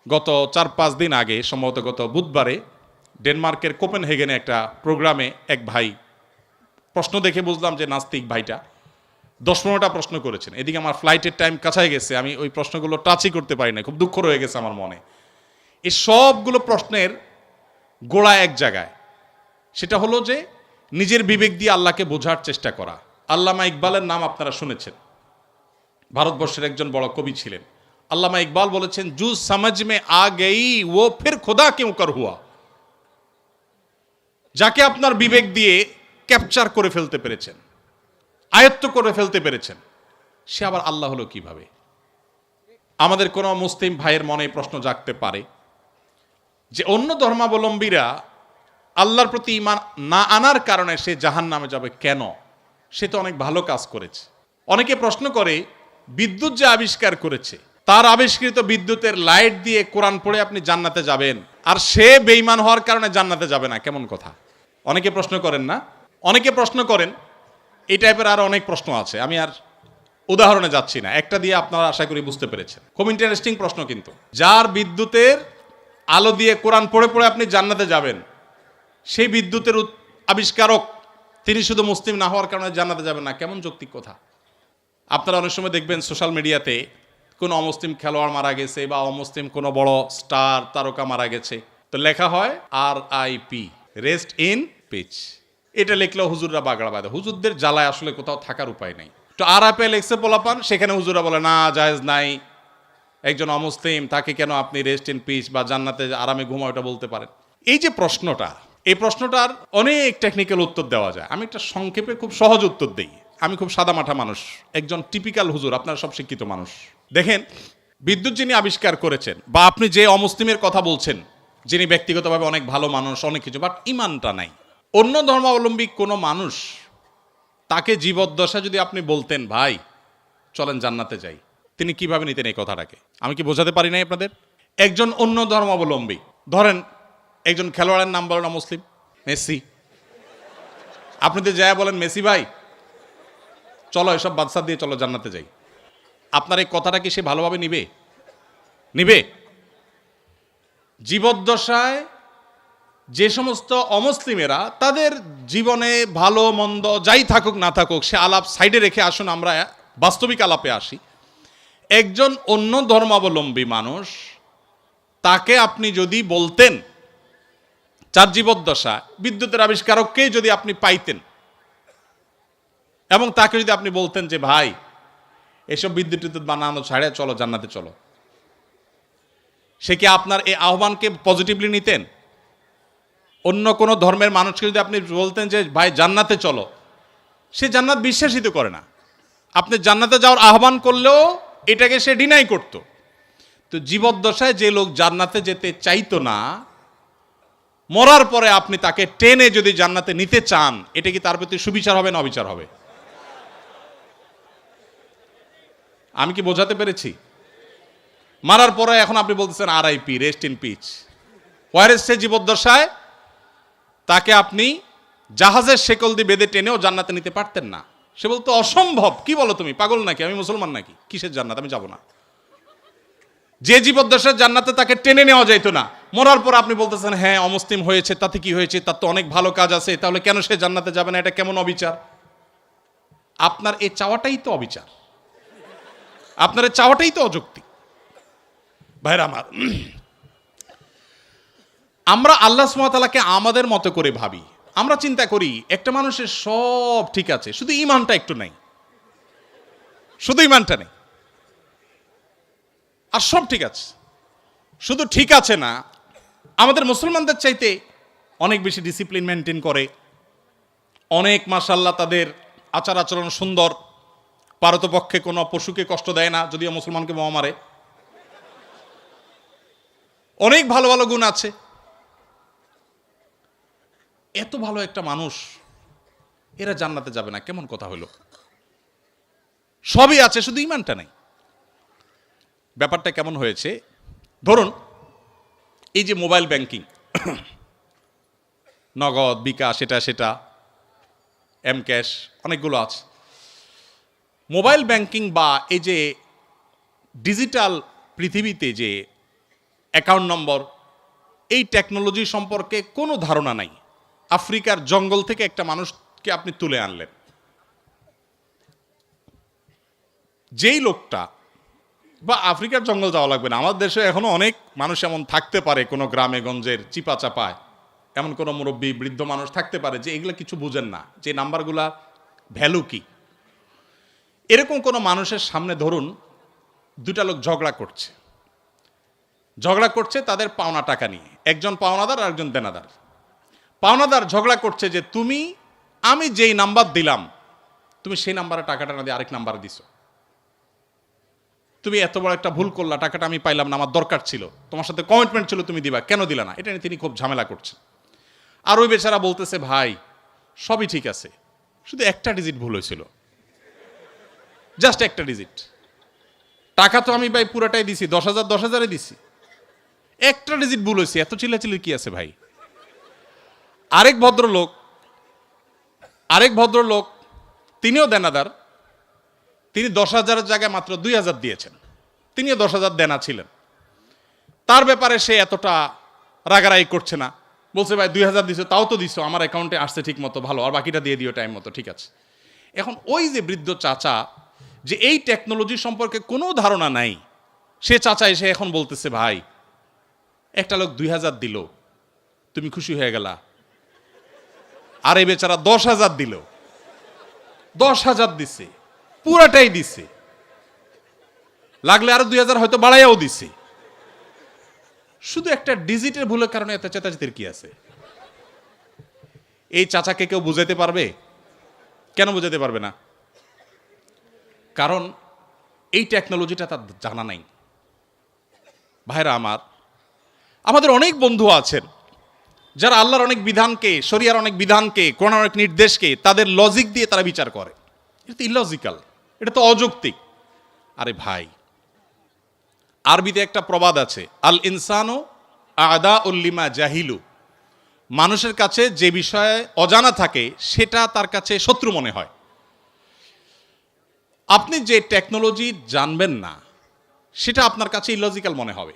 গত 4-5 দিন আগে সম্ভবত গত বুধবারে ডেনমার্কের কোপেনহেগেনে একটা প্রোগ্রামে এক ভাই প্রশ্ন দেখে বুঝলাম যে নাস্তিক ভাইটা 10-15টা প্রশ্ন করেছেন। এদিকে আমার ফ্লাইটের টাইম কাছায় গেছে, আমি ওই প্রশ্নগুলো টাচই করতে পারি না, খুব দুঃখ রয়ে গেছে আমার মনে। এই সবগুলো প্রশ্নের গোড়া এক জায়গায়, সেটা হলো যে নিজের বিবেক দিয়ে আল্লাহকে বোঝার চেষ্টা করা। আল্লামা ইকবালের নাম আপনারা শুনেছেন, ভারতবর্ষের একজন বড় কবি ছিলেন। আল্লামা ইকবাল বলেছেন, জু সমঝ মে আ গই ও ফির খুদা কিউ কর হুয়া। যাকে আপনার বিবেক দিয়ে ক্যাপচার করে ফেলতে পেরেছেন, আয়ত্ত করে ফেলতে পেরেছেন, সে আবার আল্লাহ হলো কিভাবে? আমাদের কোনো মুসলিম ভাইয়ের মনে প্রশ্ন জাগতে পারে যে অন্য ধর্মাবলম্বীরা আল্লাহর প্রতি ঈমান না আনার কারণে সে জাহান্নামে যাবে কেন? সে তো অনেক ভালো কাজ করেছে। অনেকে প্রশ্ন করে, বিদ্যুৎ যে আবিষ্কার করেছে, তার আবিষ্কৃত বিদ্যুতের লাইট দিয়ে কোরআন পড়ে আপনি জান্নাতে যাবেন, আর সে বেঈমান হওয়ার কারণে জান্নাতে যাবে না, কেমন কথা? অনেকে প্রশ্ন করেন না? অনেকে প্রশ্ন করেন। এই টাইপের আরো অনেক প্রশ্ন আছে, আমি আর উদাহরণে যাচ্ছি না, একটা দিয়ে আপনারা আশা করি বুঝতে পেরেছেন। খুব ইন্টারেস্টিং প্রশ্ন কিন্তু। যার বিদ্যুতের আলো দিয়ে কোরআন পড়ে পড়ে আপনি জান্নাতে যাবেন, সেই বিদ্যুতের আবিষ্কারক তিনি শুধু মুসলিম না হওয়ার কারণে জান্নাতে যাবেন না, কেমন যৌক্তিক কথা? আপনারা অনেক সময় দেখবেন সোশ্যাল মিডিয়াতে কোনো অমুসলিম খেলোয়াড় মারা গেছে বা অমুসলিম কোনো বড় স্টার তারকা মারা গেছে, তো লেখা হয় RIP, রেস্ট ইন পিচ। এটা লিখলেও হুজুররা বাগড়া বাঁধে। হুজুরদের জ্বালায় আসলে কোথাও থাকার উপায় নাই। তো RIP লেখছে পোলাপান, সেখানে হুজুররা বলে না, জায়েজ নাই, একজন অমুসলিম, তাকে কেন আপনি রেস্ট ইন পিচ বা জান্নাতে আরামে ঘুমাও এটা বলতে পারেন? এই যে প্রশ্নটা, এই প্রশ্নটার অনেক টেকনিক্যাল উত্তর দেওয়া যায়। আমি একটা সংক্ষেপে খুব সহজ উত্তর দিই। আমি খুব সাদামাঠা মানুষ, একজন টিপিক্যাল হুজুর, আপনারা সব শিক্ষিত মানুষ। দেখেন, বিদ্যুৎ যিনি আবিষ্কার করেছেন, বা আপনি যে অমুসলিমের কথা বলছেন, যিনি ব্যক্তিগতভাবে অনেক ভালো মানুষ, অনেক কিছু, বাট ইমানটা নাই, অন্য ধর্মাবলম্বী কোনো মানুষ, তাকে জীবদ্দশা যদি আপনি বলতেন, ভাই চলেন জান্নাতে যাই, তিনি কিভাবে নিতেন এই কথাটাকে? আমি কি বোঝাতে পারি নাই আপনাদের? একজন অন্য ধর্মাবলম্বী, ধরেন একজন খেলোয়াড়ের নাম বলেন মুসলিম, মেসি, আপনি তো যায় বলেন, মেসি ভাই চলো এসব বাদশা দিয়ে চলো জান্নাতে যাই, আপনার এই কথাটা কি সে ভালোভাবে নিবে? নিবে? জীবদ্দশায় যে সমস্ত অমুসলিমেরা, তাদের জীবনে ভালো মন্দ যাই থাকুক না থাকুক, সে আলাপ সাইডে রেখে আসুন আমরা বাস্তবিক আলাপে আসি। একজন অন্য ধর্মাবলম্বী মানুষ, তাকে আপনি যদি বলতেন, চার জীবদ্দশা বিদ্যুতের আবিষ্কারককেই যদি আপনি পাইতেন এবং তাকে যদি আপনি বলতেন যে ভাই এসব বিদ্যুৎ বানানো ছাড়ে চলো জান্নাতে চলো, সে কি আপনার এই আহ্বানকে পজিটিভলি নিতেন? অন্য কোনো ধর্মের মানুষকে যদি আপনি বলতেন যে ভাই জান্নাতে চলো, সে জান্নাত বিশ্বাসিত করে না। আপনি জান্নাতে যাওয়ার আহ্বান করলেও এটাকে সে ডিনাই করত। তো জীবদ্দশায় যে লোক জান্নাতে যেতে চাইতো না, মরার পরে আপনি তাকে টেনে যদি জান্নাতে নিতে চান, এটা কি তার প্রতি সুবিচার হবে না অবিচার হবে? আমি কি বোঝাতে পেরেছি? মারার পরে এখন আপনি বলতেছেন RIP, রেস্ট ইন পিচ। ওয়ারেস সে জীবদ্দশায় তাকে আপনি জাহাজের শেকল দিয়ে বেঁধে টেনেও জান্নাতে নিতে পারতেন না। সে বলতো অসম্ভব, কি বলো তুমি, পাগল নাকি, আমি মুসলমান নাকি, কিসের জান্নাত, আমি যাব না। যে জীবদ্দশায় জান্নাতে তাকে টেনে নেওয়া যাইতো না, মরার পর আপনি বলতেছেন হ্যাঁ অমুসলিম হয়েছে, তাতে কি হয়েছে, তার তো অনেক ভালো কাজ আছে, তাহলে কেন সে জান্নাতে যাবে না? এটা কেমন অবিচার? আপনার এই চাওয়াটাই তো অবিচার, আপনার এই চাওয়াটাই তো অযৌক্তিক। ভাইরা আমার, আমরা আল্লাহ সুবহানাহু ওয়া তাআলাকে আমাদের মতো করে ভাবি। আমরা চিন্তা করি একটা মানুষের সব ঠিক আছে, শুধু ঈমানটা একটু নাই, শুধু ঈমানটা নেই, আর সব ঠিক আছে। শুধু ঠিক আছে না, আমাদের মুসলমানদের চাইতে অনেক বেশি ডিসিপ্লিন মেনটেন করে, অনেক মাশাআল্লাহ তাদের আচার আচরণ সুন্দর, পারতপক্ষে কোনো পশুকে কষ্ট দেয় না, যদিও মুসলমানকে বোমা মারে, অনেক ভালো ভালো গুণ আছে। এত ভালো একটা মানুষ, এরা জান্নাতে যাবে না, কেমন কথা হলো? সবই আছে, শুধু ঈমানটা নেই। ব্যাপারটা কেমন হয়েছে? ধরুন এই যে মোবাইল ব্যাংকিং, নগদ, বিকাশ, সেটা এম ক্যাশ, অনেকগুলো আছে। মোবাইল ব্যাংকিং বা এই যে ডিজিটাল পৃথিবীতে যে অ্যাকাউন্ট নম্বর, এই টেকনোলজি সম্পর্কে কোনো ধারণা নাই। আফ্রিকার জঙ্গল থেকে একটা মানুষকে আপনি তুলে আনলেন, যেই লোকটা, বা আফ্রিকার জঙ্গল যাওয়া লাগবে না, আমাদের দেশে এখনো অনেক মানুষ এমন থাকতে পারে, কোনো গ্রামে গঞ্জের চিপা চাপায় এমন কোনো মুরব্বী বৃদ্ধ মানুষ থাকতে পারে যে এগুলো কিছু বুঝেন না, যে নাম্বারগুলা ভ্যালু কি। এরকম কোনো মানুষের সামনে ধরুন দুটা লোক ঝগড়া করছে তাদের পাওনা টাকা নিয়ে, একজন পাওনাদার আর একজন দেনাদার। পাওনাদার ঝগড়া করছে যে আমি যেই নাম্বার দিলাম তুমি সেই নাম্বারে টাকাটা না দিয়ে আরেক নাম্বার দিছো, তুমি এত বড় একটা ভুল করলা, টাকাটা আমি পাইলাম না, আমার দরকার ছিল, তোমার সাথে কমিটমেন্ট ছিল, তুমি দিবা, কেন দিলা না? এটা নিয়ে তিনি খুব ঝামেলা করছেন। আর ওই বেচারা বলতেছে, ভাই সবই ঠিক আছে, শুধু একটা ডিজিট ভুল হয়েছিল, জাস্ট একটা ডিজিট, টাকা তো আমি ভাই পুরাটাই দিছি, 10,000 দিছি, একটা ডিজিট ভুল হয়েছে, এত চিল্লাচিল্লির কি আছে ভাই? আরেক ভদ্রলোক তিনিও দেনাদার, তিনি 10,000 জায়গায় মাত্র 2,000 দিয়েছেন, তিনিও 10,000 দেনা ছিলেন। তার ব্যাপারে সে এতটা রাগারাগি করছে না, বলছে ভাই 2,000 দিছো, তাও তো দিছো, আমার অ্যাকাউন্টে আসছে ঠিক মতো, ভালো, আর বাকিটা দিয়ে দিও টাইম মতো, ঠিক আছে। এখন ওই যে বৃদ্ধ চাচা, যে এই টেকনোলজি সম্পর্কে কোনো ধারণা নাই, সে চাচা এসে এখন বলতেছে, ভাই একটা লোক 2,000 দিল, তুমি খুশি হয়ে গেলা, আর এই বেচারা 10,000 দিল, 10,000 দিছে, পুরাটাই দিছে, লাগলে আরো 2,000 হয়তো বাড়াইয়াও দিছে, শুধু একটা ডিজিটের ভুলের কারণে এত চেতাচেতির কি আছে? এই চাচাকে কেউ বুঝাইতে পারবে? কেন বুঝাইতে পারবে না? কারণ এই টেকনোলজিটা তার জানা নাই। ভাইরা আমার, আমাদের অনেক বন্ধু আছেন যারা আল্লাহর অনেক বিধানকে, শরিয়ার অনেক বিধানকে, কোরআনের অনেক নির্দেশকে তাদের লজিক দিয়ে তারা বিচার করে। এটা তো ইলজিক্যাল, এটা তো অযৌক্তিক। আরে ভাই, আরবিতে একটা প্রবাদ আছে, আল ইনসানু আদা উল্লিমা জাহিলু, মানুষের কাছে যে বিষয়ে অজানা থাকে সেটা তার কাছে শত্রু মনে হয়। আপনি যে টেকনোলজি জানবেন না সেটা আপনার কাছে ইলজিক্যাল মনে হবে।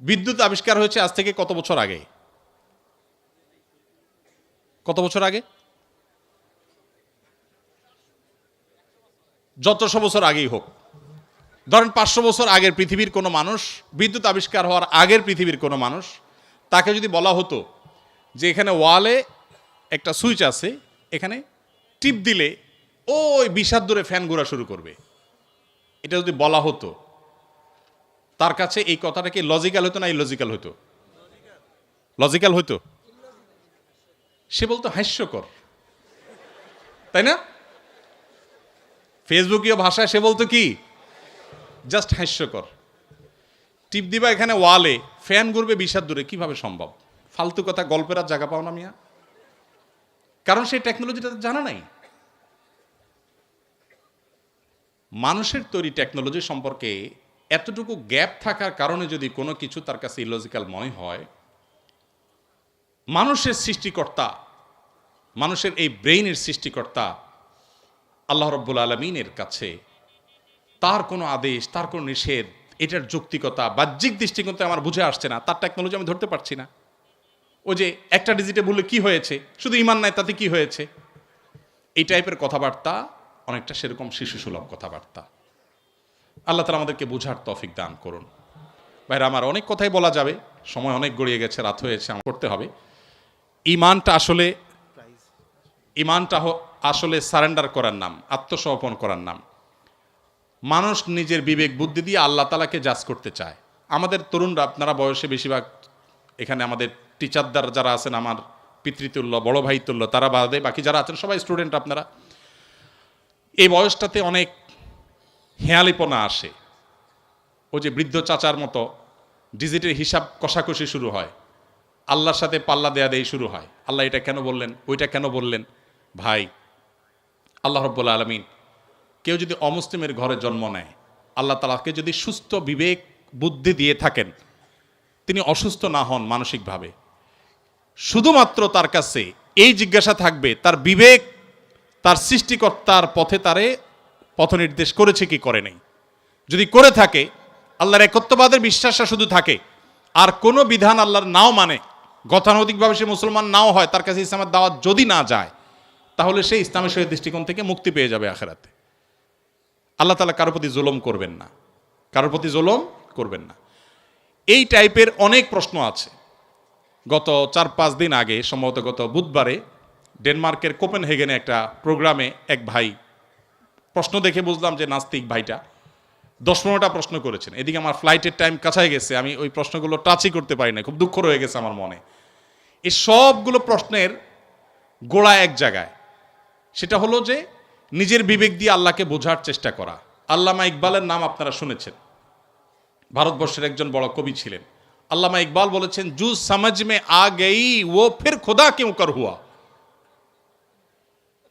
বিদ্যুৎ আবিষ্কার হয়েছে আজ থেকে কত বছর আগে? কত বছর আগে? যতশো বছর আগেই হোক, ধরেন 500 বছর আগের পৃথিবীর কোনো মানুষ, বিদ্যুৎ আবিষ্কার হওয়ার আগের পৃথিবীর কোনো মানুষ, তাকে যদি বলা হতো যে এখানে ওয়ালে একটা সুইচ আছে, এখানে টিপ দিলে ওই 20 হাত দূরে ফ্যান ঘোরা শুরু করবে, এটা যদি বলা হতো, তার কাছে এই কথাটা কি লজিক্যাল হতো না ইলজিক্যাল হতো? লজিক্যাল হতো। সে বলতো হাস্যকর, তাই না? ফেসবুকীয় ভাষায় সে বলতো কি, জাস্ট হাস্যকর। টিপ দিবা এখানে ওয়ালে, ফ্যান ঘুরবে 20 হাত দূরে, কিভাবে সম্ভব? ফালতু কথা, গল্পের আর জায়গা পাও না মিয়া, কারণ সেই টেকনোলজিটা জানা নাই। মানুষের তৈরি টেকনোলজি সম্পর্কে এতটুকু গ্যাপ থাকার কারণে যদি কোনো কিছু তার কাছে ইলজিক্যাল মনে হয়, মানুষের সৃষ্টিকর্তা, মানুষের এই ব্রেইনের সৃষ্টিকর্তা আল্লাহ রাব্বুল আলামিনের কাছে তার কোনো আদেশ, তার কোনো নিষেধ, এটার যৌক্তিকতা বাহ্যিক দৃষ্টিকোণে আমার বুঝে আসছে না, তার টেকনোলজি আমি ধরতে পারছি না। ওই যে একটা ডিজিটে বললে কি হয়েছে, শুধু ইমান নাই তাতে কি হয়েছে, এই টাইপের কথাবার্তা অনেকটা সেরকম শিশুসুলভ কথাবার্তা। আল্লাহ তাআলা আমাদেরকে বুঝার তৌফিক দান করুন। ভাইরা আমার, অনেক কথাই বলা যাবে, সময় অনেক গড়িয়ে গেছে, রাত হয়েছে, আমার করতে হবে। ইমানটা আসলে সারেন্ডার করার নাম, আত্মসমর্পণ করার নাম। মানুষ নিজের বিবেক বুদ্ধি দিয়ে আল্লাহ তাআলাকে জাজ করতে চায়। আমাদের তরুণরা, আপনারা বয়সে বেশিরভাগ এখানে আমাদের টিচারদার যারা আছেন, আমার পিতৃতুল্য, বড় ভাই তুল্য, তারা বাদে বাকি যারা আছেন সবাই স্টুডেন্ট। আপনারা এই বয়সটাতে অনেক হেয়ালিপনা আসে। ওই যে বৃদ্ধ চাচার মতো ডিজিটের হিসাব কষাকষি শুরু হয়, আল্লাহর সাথে পাল্লা দেয়া দেই শুরু হয়। আল্লাহ এটা কেন বললেন, ওইটা কেন বললেন? ভাই, আল্লাহ রাব্বুল আলামিন কেউ যদি অমুসলিমের ঘরে জন্ম নেয়, আল্লাহ তাআলাকে যদি সুস্থ বিবেক বুদ্ধি দিয়ে থাকেন, তিনি অসুস্থ না হন মানসিকভাবে, শুধুমাত্র তার কাছে এই জিজ্ঞাসা থাকবে তার বিবেক তার সৃষ্টিকর্তার পথে তারে পথ নির্দেশ করেছে কি করে নেই। যদি করে থাকে আল্লাহর একত্ববাদের বিশ্বাসটা শুধু থাকে, আর কোনো বিধান আল্লাহর নাও মানে, গতানুগতিকভাবে সে মুসলমান নাও হয়, তার কাছে ইসলামের দাওয়াত যদি না যায়, তাহলে সে ইসলামের সহিত দৃষ্টিকোণ থেকে মুক্তি পেয়ে যাবে আখেরাতে। আল্লাহ তাআলা কারোর প্রতি জুলুম করবেন না, কারোর প্রতি জুলুম করবেন না। এই টাইপের অনেক প্রশ্ন আছে। গত 4-5 দিন আগে, সম্ভবত গত বুধবারে, ডেনমার্কের কোপেনহেগেনে একটা প্রোগ্রামে এক ভাই, প্রশ্ন দেখে বুঝলাম যে নাস্তিক ভাইটা 10-15টা প্রশ্ন করেছেন। এদিকে আমার ফ্লাইটের টাইম কাছায় গেছে, আমি ওই প্রশ্নগুলো টাচই করতে পারি না, খুব দুঃখ রয়ে গেছে আমার মনে। এই সবগুলো প্রশ্নের গোড়া এক জায়গায়, সেটা হলো যে নিজের বিবেক দিয়ে আল্লাহকে বোঝার চেষ্টা করা। আল্লামা ইকবালের নাম আপনারা শুনেছেন, ভারতবর্ষের একজন বড় কবি ছিলেন। আল্লামা ইকবাল বলেছেন, জু সমঝ মে আ গই ও ফির খুদা কিউ কর হুয়া।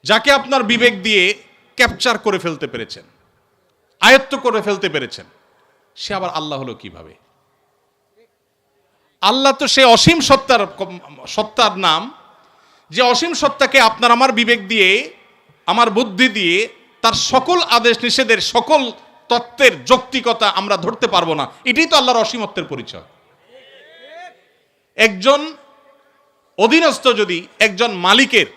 যাকে আপনার বিবেক দিয়ে ক্যাপচার করে ফেলতে পেরেছেন, আয়ত্ত করে ফেলতে পেরেছেন, সে আবার আল্লাহ হলো কিভাবে? আল্লাহ তো সে অসীম সত্তার নাম, যে অসীম সত্তাকে আপনার আমার বিবেক দিয়ে, আমার বুদ্ধি দিয়ে তার সকল আদেশ নিষেধের, সকল তত্ত্বের যৌক্তিকতা আমরা ধরতে পারবো না। এটাই তো আল্লাহর অসীমত্বের পরিচয়। একজন অধীনস্থ যদি একজন মালিকের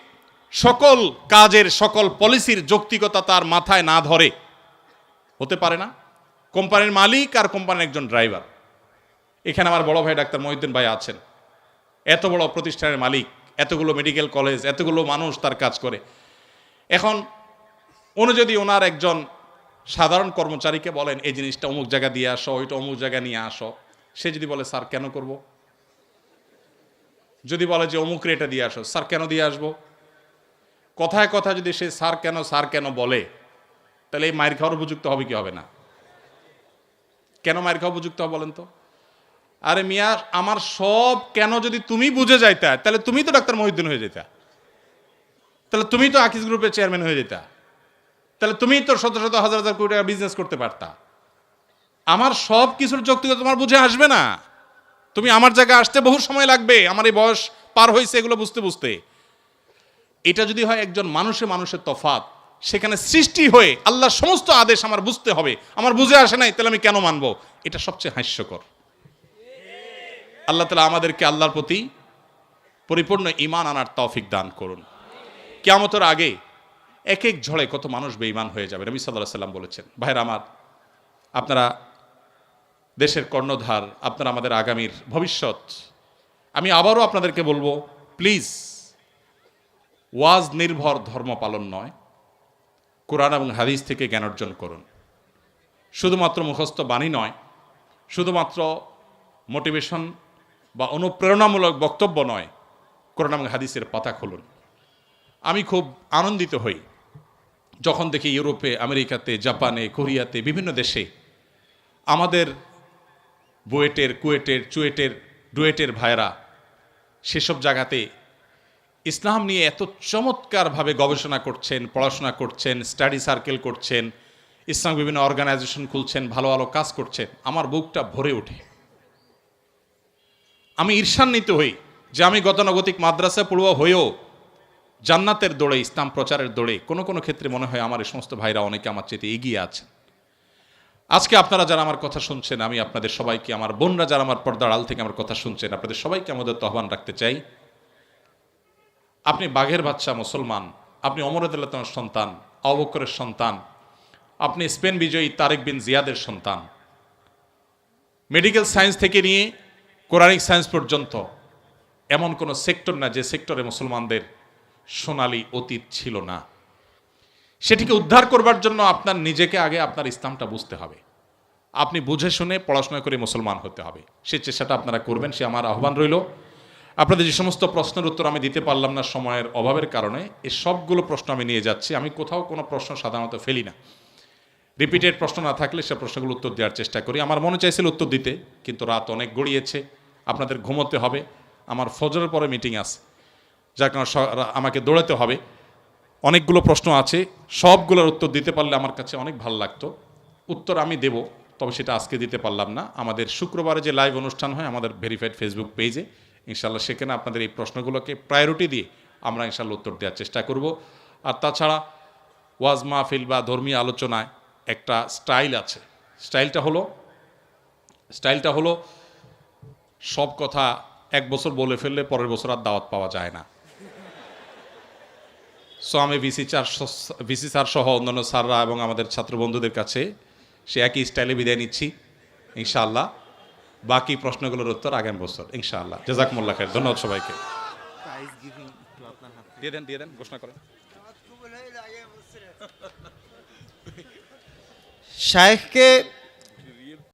সকল কাজের, সকল পলিসির যৌক্তিকতা তার মাথায় না ধরে, হতে পারে না। কোম্পানির মালিক আর কোম্পানির একজন ড্রাইভার। এখানে আমার বড় ভাই ডাক্তার মহিউদ্দিন ভাই আছেন, এত বড় প্রতিষ্ঠানের মালিক, এতগুলো মেডিকেল কলেজ, এতগুলো মানুষ তার কাজ করে। এখন উনি যদি ওনার একজন সাধারণ কর্মচারীকে বলেন এই জিনিসটা অমুক জায়গা দিয়ে আসো, ওইটা অমুক জায়গায় নিয়ে আসো, সে যদি বলে স্যার কেন করব? যদি বলে যে অমুক রেটে দিয়ে আসো, স্যার কেন দিয়ে আসবো? কথায় কথা যদি সে স্যার কেন বলে, তাহলে এই মায়ের খাওয়ার উপযুক্ত হবে কি হবে না? কেন মায়ের খাওয়া উপযুক্ত হবে বলেন তো? আরে মিয়া, আমার সব কেন যদি তুমি বুঝে যাইতা, তাহলে তুমি তো ডাক্তার মহিউদ্দিন হয়ে যেতা, তাহলে তুমি তো আকিজ গ্রুপের চেয়ারম্যান হয়ে যেতা, তাহলে তুমি তো শত শত হাজার হাজার কোটি টাকা বিজনেস করতে পারতা। আমার সব কিছুর যৌক্তিকতা তোমার বুঝে আসবে না। তুমি আমার জায়গায় আসতে বহু সময় লাগবে, আমার এই বয়স পার হয়েছে এগুলো বুঝতে বুঝতে। এটা যদি হয় একজন মানুষের তফাৎ, সেখানে সৃষ্টি হয়ে আল্লাহর সমস্ত আদেশ আমার বুঝতে হবে, আমার বুঝে আসে নাই, তাহলে আমি কেন মানবো? এটা সবচেয়ে হাস্যকর। আল্লাহ তাআলা আমাদেরকে আল্লাহর প্রতি পরিপূর্ণ ঈমান আনার তৌফিক দান করুন। কিয়ামতের আগে এক এক ঝড়ে কত মানুষ বেঈমান হয়ে যাবে, নবী সাল্লাল্লাহু আলাইহি সাল্লাম বলেছেন। ভাইরা আমার, আপনারা দেশের কর্ণধার, আপনারা আমাদের আগামীর ভবিষ্যৎ। আমি আবারও আপনাদেরকে বলবো, প্লিজ, ওয়াজ নির্ভর ধর্ম পালন নয়, কোরআন এবং হাদিস থেকে জ্ঞান অর্জন করুন। শুধুমাত্র মুখস্থ বাণী নয়, শুধুমাত্র মোটিভেশন বা অনুপ্রেরণামূলক বক্তব্য নয়, কোরআন এবং হাদিসের পাতা খুলুন। আমি খুব আনন্দিত হই যখন দেখি ইউরোপে, আমেরিকাতে, জাপানে, কোরিয়াতে, বিভিন্ন দেশে আমাদের বুয়েটের, কুয়েটের, চুয়েটের, ডুয়েটের ভাইরা সেসব জায়গাতে ইসলাম নিয়ে এত চমৎকারভাবে গবেষণা করছেন, পড়াশোনা করছেন, স্টাডি সার্কেল করছেন, ইসলাম বিভিন্ন অর্গানাইজেশন খুলছেন, ভালো ভালো কাজ করছেন। আমার বুকটা ভরে ওঠে। আমি ঈর্ষান্বিত হই যে আমি গতানুগতিক মাদ্রাসা পড়ুয়া হয়েও জান্নাতের দৌড়ে, ইসলাম প্রচারের দৌড়ে কোনো কোনো ক্ষেত্রে মনে হয় আমার এই সমস্ত ভাইরা অনেকে আমার চেয়ে এগিয়ে আছেন। আজকে আপনারা যারা আমার কথা শুনছেন, আমি আপনাদের সবাইকে, আমার বোনরা যারা আমার পর্দার আড়াল থেকে আমার কথা শুনছেন, আপনাদের সবাইকে আমাদের আহ্বান রাখতে চাই। আপনি বাঘের বাচ্চা মুসলমান, আপনি ওমর রাদিয়াল্লাহু তাআলার সন্তান, আবু বকরের সন্তান, আপনি স্পেন বিজয়ী তারেক বিন জিয়াদের সন্তান। মেডিকেল সায়েন্স থেকে নিয়ে কোরআনিক সায়েন্স পর্যন্ত এমন কোনো সেক্টর না যে সেক্টরে মুসলমানদের সোনালী অতীত ছিল না। সেটিকে উদ্ধার করবার জন্য আপনার নিজেকে আগে আপনার ইসলামটা বুঝতে হবে। আপনি বুঝে শুনে পড়াশোনা করে মুসলমান হতে হবে। সে চেষ্টাটা আপনারা করবেন, সে আমার আহ্বান রইল। আপনাদের যে সমস্ত প্রশ্নের উত্তর আমি দিতে পারলাম না সময়ের অভাবের কারণে, এই সবগুলো প্রশ্ন আমি নিয়ে যাচ্ছি। আমি কোথাও কোনো প্রশ্ন সাধারণত ফেলি না। রিপিটেড প্রশ্ন না থাকলে সে প্রশ্নগুলো উত্তর দেওয়ার চেষ্টা করি। আমার মনে চাইছিল উত্তর দিতে, কিন্তু রাত অনেক গড়িয়েছে, আপনাদের ঘুমোতে হবে, আমার ফজরের পরে মিটিং আছে, যার কারণে আমাকে দৌড়াতে হবে। অনেকগুলো প্রশ্ন আছে, সবগুলোর উত্তর দিতে পারলে আমার কাছে অনেক ভালো লাগতো। উত্তর আমি দেব, তবে সেটা আজকে দিতে পারলাম না। আমাদের শুক্রবারে যে লাইভ অনুষ্ঠান হয় আমাদের ভেরিফাইড ফেসবুক পেজে, ইনশাল্লাহ সেখানে আপনাদের এই প্রশ্নগুলোকে প্রায়োরিটি দিয়ে আমরা ইনশাল্লাহ উত্তর দেওয়ার চেষ্টা করব। আর তাছাড়া ওয়াজ মাহফিল বা ধর্মীয় আলোচনায় একটা স্টাইল আছে। স্টাইলটা হলো স্টাইলটা হলো সব কথা এক বছর বলে ফেললে পরের বছর আর দাওয়াত পাওয়া যায় না। সো আমি ভিসি স্যার সহ অন্যান্য স্যাররা এবং আমাদের ছাত্র বন্ধুদের কাছে সে একই স্টাইলে বিদায় নিচ্ছি ইনশাআল্লাহ। বাকি প্রশ্নগুলোর উত্তর আগামী বছর ইনশাআল্লাহ। জাযাকুমুল্লাহ খাইর। ধন্যবাদ সবাইকে। দিয়ে দেন ঘোষণা করেন। শায়েখকে